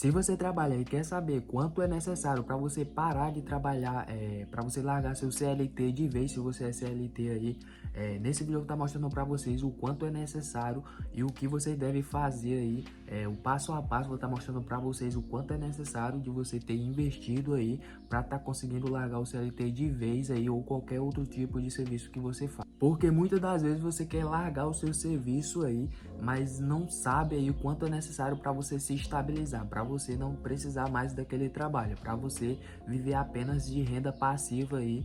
Se você trabalha e quer saber quanto é necessário para você parar de trabalhar, para você largar seu CLT de vez, se você é CLT aí, nesse vídeo eu vou estar mostrando para vocês o quanto é necessário e o que vocês devem fazer aí, o passo a passo. Vou estar mostrando para vocês o quanto é necessário de você ter investido aí para estar conseguindo largar o CLT de vez aí, ou qualquer outro tipo de serviço que você faz. Porque muitas das vezes você quer largar o seu serviço aí, mas não sabe aí o quanto é necessário para você se estabilizar, para você não precisar mais daquele trabalho, para você viver apenas de renda passiva aí,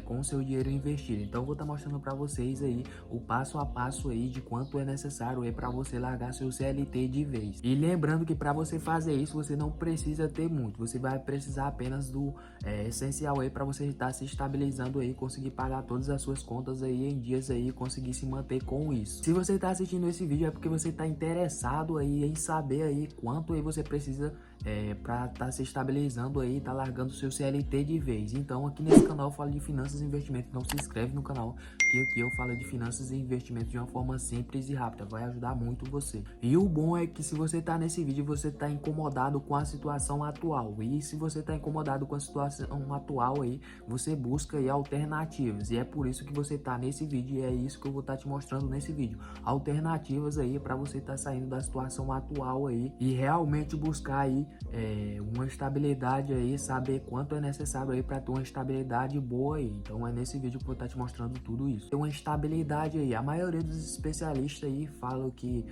com o seu dinheiro investido. Então eu vou estar mostrando para vocês aí o passo a passo aí de quanto é necessário aí para você largar seu CLT de vez. E lembrando que para você fazer isso você não precisa ter muito, você vai precisar apenas do essencial aí para você estar se estabilizando aí, conseguir pagar todas as suas contas aí em dias aí, conseguir se manter com isso. Se você está assistindo esse vídeo é porque você está interessado aí em saber aí quanto aí você precisa para estar se estabilizando aí, tá largando o seu CLT de vez. Então aqui nesse canal eu falo de finanças e investimentos, então se inscreve no canal que aqui eu falo de finanças e investimentos de uma forma simples e rápida, vai ajudar muito você. E o bom é que se você tá nesse vídeo você tá incomodado com a situação atual, e se você tá incomodado com a situação atual aí, você busca aí alternativas, e é por isso que você tá nesse vídeo, e é isso que eu vou estar te mostrando nesse vídeo, alternativas aí para você tá saindo da situação atual aí e realmente buscar aí uma estabilidade aí, saber quanto é necessário aí para ter uma estabilidade boa aí. Então é nesse vídeo que eu vou estar te mostrando tudo isso. Tem uma estabilidade aí, a maioria dos especialistas aí falam que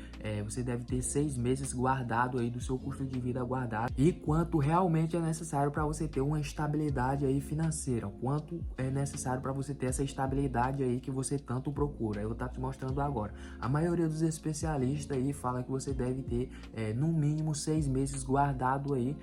você deve ter 6 meses guardado aí do seu custo de vida guardado, e quanto realmente é necessário para você ter uma estabilidade aí financeira, quanto é necessário para você ter essa estabilidade aí que você tanto procura. Eu vou estar te mostrando agora. A maioria dos especialistas aí fala que você deve ter no mínimo 6 meses guardado aí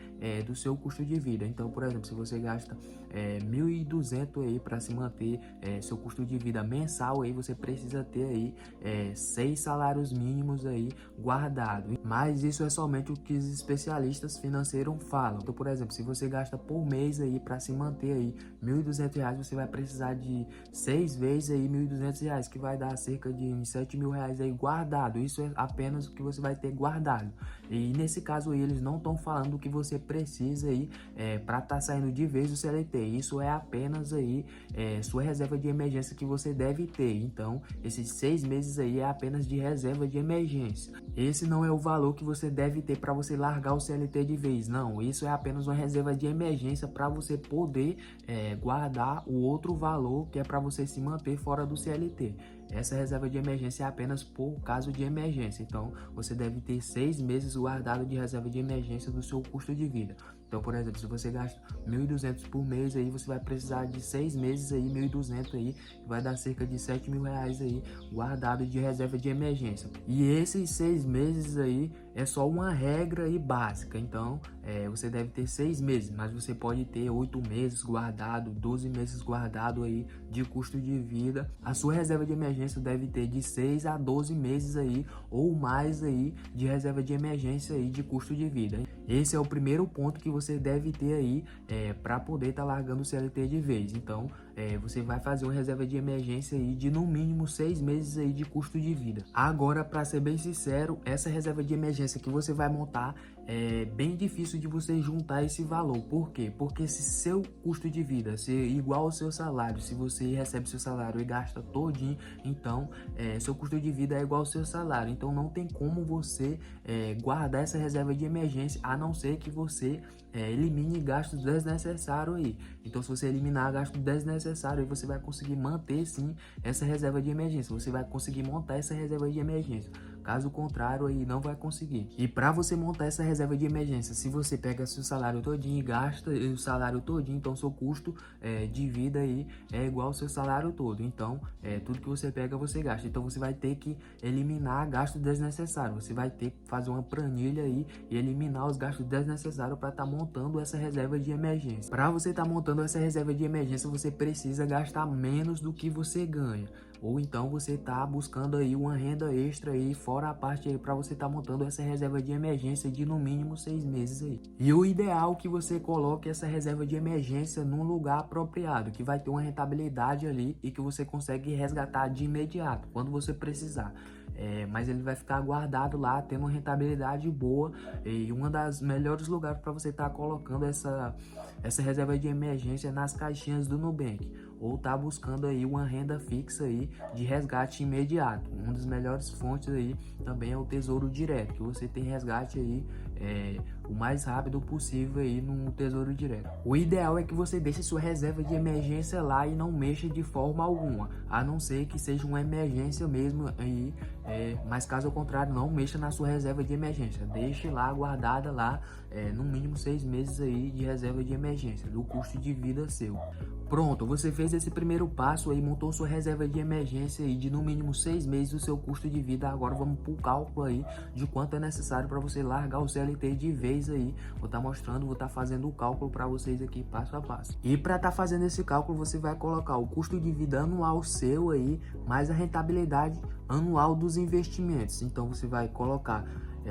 do seu custo de vida. Então, por exemplo, se você gasta 1.200 aí para se manter seu custo de vida mensal, aí você precisa ter aí 6 salários mínimos aí guardado. Mas isso é somente o que os especialistas financeiros falam. Então, por exemplo, se você gasta por mês aí para se manter aí R$ 1.200, você vai precisar de 6 vezes aí R$ 1.200, que vai dar cerca de R$ 7.000 aí guardado. Isso é apenas o que você vai ter guardado. E nesse caso aí, eles não estão falando que você precisa aí para estar saindo de vez do CLT. Isso é apenas aí sua reserva de emergência que você deve ter. Então esses 6 meses aí é apenas de reserva de emergência. Esse não é o valor que você deve ter para você largar o CLT de vez, não. Isso é apenas uma reserva de emergência para você poder guardar o outro valor que é para você se manter fora do CLT. Essa reserva de emergência é apenas por caso de emergência. Então você deve ter 6 meses guardado de reserva de emergência do seu custo de vida. Então, por exemplo, se você gasta 1.200 por mês aí, você vai precisar de 6 meses aí, 1.200 aí, que vai dar cerca de R$ 7.000 aí guardado de reserva de emergência. E esses 6 meses aí é só uma regra aí básica. Então você deve ter 6 meses, mas você pode ter 8 meses guardado, 12 meses guardado aí de custo de vida. A sua reserva de emergência deve ter de 6 a 12 meses aí ou mais aí de reserva de emergência aí de custo de vida. Esse é o primeiro ponto que você deve ter aí para poder estar largando o CLT de vez. Então você vai fazer uma reserva de emergência aí de no mínimo 6 meses aí de custo de vida. Agora, para ser bem sincero, essa reserva de emergência que você vai montar é bem difícil de você juntar esse valor. Por quê? Porque se seu custo de vida ser igual ao seu salário, se você recebe seu salário e gasta todinho, então seu custo de vida é igual ao seu salário. Então não tem como você guardar essa reserva de emergência, a não ser que você elimine gastos desnecessários aí. Então se você eliminar gastos desnecessários, aí você vai conseguir manter sim essa reserva de emergência, você vai conseguir montar essa reserva de emergência. Caso contrário, aí não vai conseguir. E para você montar essa reserva de emergência, se você pega seu salário todinho e gasta o salário todinho, então seu custo de vida aí é igual ao seu salário todo. Então tudo que você pega você gasta. Então você vai ter que eliminar gastos desnecessários. Você vai ter que fazer uma planilha aí e eliminar os gastos desnecessários para estar montando essa reserva de emergência. Para você estar montando essa reserva de emergência, você precisa gastar menos do que você ganha. Ou então você tá buscando aí uma renda extra aí, fora a parte aí para você tá montando essa reserva de emergência de no mínimo 6 meses aí. E o ideal é que você coloque essa reserva de emergência num lugar apropriado, que vai ter uma rentabilidade ali e que você consegue resgatar de imediato, quando você precisar. mas ele vai ficar guardado lá, tendo uma rentabilidade boa, e uma das melhores lugares para você estar colocando essa reserva de emergência nas caixinhas do Nubank, ou tá buscando aí uma renda fixa aí de resgate imediato. Uma das melhores fontes aí também é o Tesouro Direto, que você tem resgate aí o mais rápido possível aí no Tesouro Direto. O ideal é que você deixe sua reserva de emergência lá e não mexa de forma alguma, a não ser que seja uma emergência mesmo aí, mas caso contrário, não mexa na sua reserva de emergência, deixe lá guardada lá, no mínimo 6 meses aí de reserva de emergência, do custo de vida seu. Pronto, você fez esse primeiro passo aí, montou sua reserva de emergência aí de no mínimo 6 meses do seu custo de vida. Agora vamos pro cálculo aí de quanto é necessário para você largar o CLT de vez aí. Vou estar mostrando, vou estar fazendo o cálculo para vocês aqui passo a passo. E para estar fazendo esse cálculo, você vai colocar o custo de vida anual seu aí, mais a rentabilidade anual dos investimentos. Então você vai colocar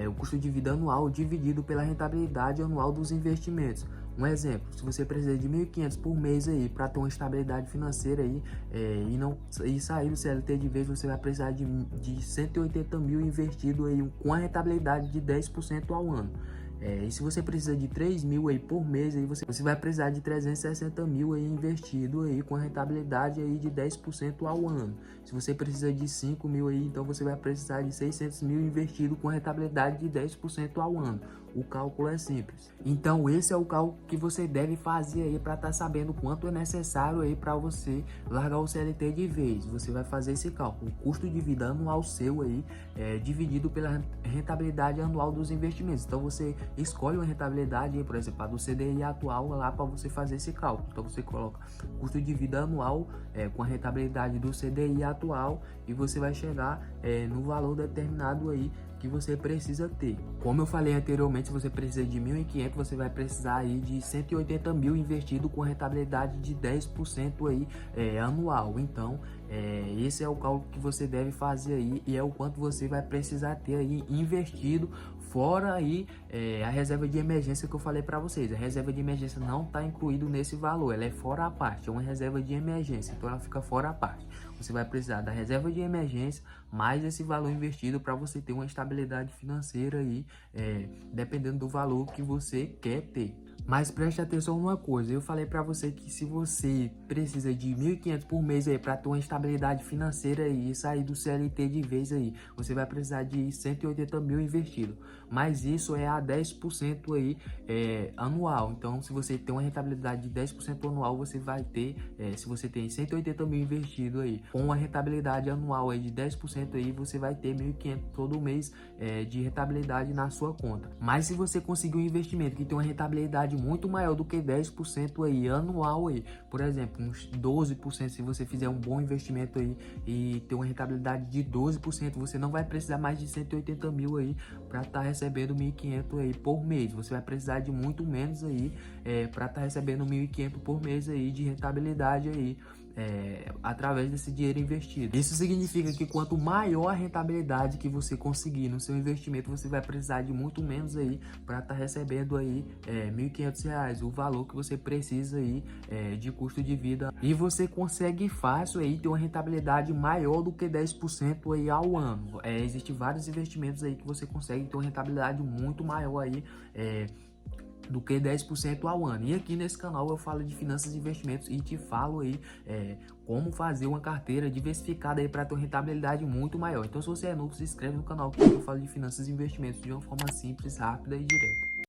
o custo de vida anual dividido pela rentabilidade anual dos investimentos. Um exemplo, se você precisa de 1.500 por mês aí para ter uma estabilidade financeira aí, e sair do CLT de vez, você vai precisar de 180 mil investido aí com a rentabilidade de 10% ao ano. E se você precisa de 3 mil aí por mês, aí você vai precisar de 360 mil aí investido aí com a rentabilidade aí de 10% ao ano. Se você precisa de 5 mil aí, então você vai precisar de 600 mil investido com a rentabilidade de 10% ao ano. O cálculo é simples. Então esse é o cálculo que você deve fazer aí para estar sabendo quanto é necessário aí para você largar o CLT de vez. Você vai fazer esse cálculo, o custo de vida anual seu aí, dividido pela rentabilidade anual dos investimentos. Então você escolhe uma rentabilidade aí, por exemplo, a do CDI atual lá para você fazer esse cálculo. Então você coloca custo de vida anual com a rentabilidade do CDI atual e você vai chegar no valor determinado aí que você precisa ter. Como eu falei anteriormente, se você precisa de 1.500, você vai precisar aí de 180 mil investido com rentabilidade de 10% aí anual. Então esse é o cálculo que você deve fazer aí e é o quanto você vai precisar ter aí investido, fora aí a reserva de emergência que eu falei para vocês. A reserva de emergência não está incluído nesse valor, ela é fora a parte, é uma reserva de emergência, então ela fica fora a parte. Você vai precisar da reserva de emergência mais esse valor investido para você ter uma estabilidade financeira aí, dependendo do valor que você quer ter. Mas preste atenção numa coisa, eu falei para você que se você precisa de 1.500 por mês aí para ter uma estabilidade financeira aí e sair do CLT de vez aí, você vai precisar de 180 mil investido. Mas isso é a 10% aí anual. Então se você tem uma rentabilidade de 10% anual, você vai ter, se você tem 180 mil investido aí, com uma rentabilidade anual aí de 10% aí, você vai ter 1.500 todo mês de rentabilidade na sua conta. Mas se você conseguir um investimento que tem uma rentabilidade muito maior do que 10% aí anual aí, por exemplo, uns 12%, se você fizer um bom investimento aí e ter uma rentabilidade de 12%, você não vai precisar mais de 180 mil aí para estar recebendo 1.500 aí por mês. Você vai precisar de muito menos aí para estar recebendo 1.500 por mês aí de rentabilidade aí, através desse dinheiro investido. Isso significa que quanto maior a rentabilidade que você conseguir no seu investimento, você vai precisar de muito menos aí para estar recebendo aí R$1.500, o valor que você precisa aí de custo de vida, e você consegue fácil aí ter uma rentabilidade maior do que 10% aí ao ano. Existem vários investimentos aí que você consegue ter uma rentabilidade muito maior aí do que 10% ao ano. E aqui nesse canal eu falo de finanças e investimentos e te falo aí como fazer uma carteira diversificada aí para ter uma rentabilidade muito maior. Então se você é novo, se inscreve no canal que eu falo de finanças e investimentos de uma forma simples, rápida e direta.